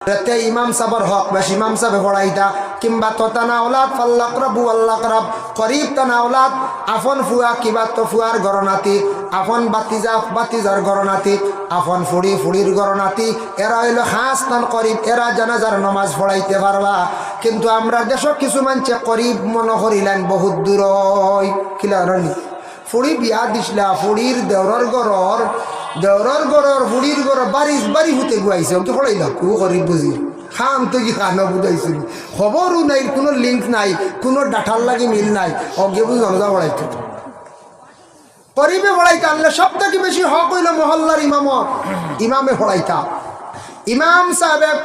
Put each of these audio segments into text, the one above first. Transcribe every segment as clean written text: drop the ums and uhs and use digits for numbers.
তে ইমাম সাহেবের হক বেশ ইমাম সাহেব পড়াইতা কিংবা ততানা ওলাদ ফাল্লাকরাবু আল্লাকরাব করিব তানা ওলাদ আফন ফুয়া কিবা তো ফুয়ার গরনাতি আফন বাতিজা বাতিজার গরনাতি আফন ফুড়ি ফুড়ির গরনাতি এরা হইল খাস তান করিব এরা জানাজার নমাজ পড়াইতে পারবা কিন্তু আমরা দেশ কিছু মানছে করিব মনে করিলেন বহুত দূর কিলারনি ফুড়ি বিয়া দিসলা ফুড়ির দেওরর গরর ফুড়ির গর বাড়ি হতে গুয়াইছে তো পড়াইলা কু করিব বুঝি খাম তো কি খানো বুঝাইছিল খবরও নাই কোনো লিঙ্ক নাই কোনো ডাটার লাগি মিল নাই অজ্ঞে বুঝ জনজা পড়াইতে করিবে পড়াইতে আনলে সব থেকে বেশি হক হইল মহল্লার ইমামে পড়াইতা ইমাম সাহেব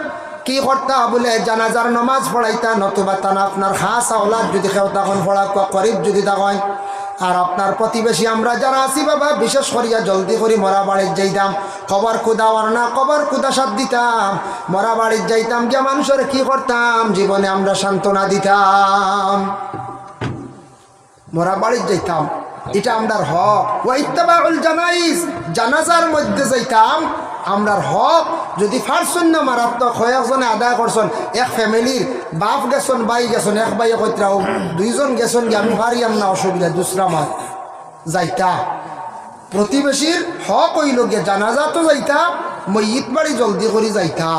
কি করতা বলে জানাজার নমাজ পড়াইতা নতুবা তানা আপনার খাস আওলাদ যদি কেউ তখন পড়া করিব যদি তখন আর আপনার প্রতিবেশী আমরা যারা আছি বাবা বিশেষ করিয়া জলদি করে মরা বাড়ির যাইতাম কবর কুদাওয়ার না কবর কুদা সাথ দিতাম মরা বাড়ির যাইতাম যে মানুষের কি করতাম জীবনে আমরা সান্ত্বনা দিতাম মরা বাড়ির যাইতাম এটা আমরার হক ওয়াইত্তাবাউল জানাইজ জানাজার মধ্যে যাইতাম আমরার হক যদি ফারসুন না মারাত্মক কয়েকজনে আদায় করছেন এক ফ্যামিলির বাপ গেছেন বাই গেছেন এক বাই কইত্রাও দুইজন গেছেন যে আমি পারিয়াম না অসুবিধা দুসরা মাস যাইতা প্রতিবেশীর হক হইল গে জানাজা তো যাইতা মইয়িত বাড়ি জলদি করে যাইতা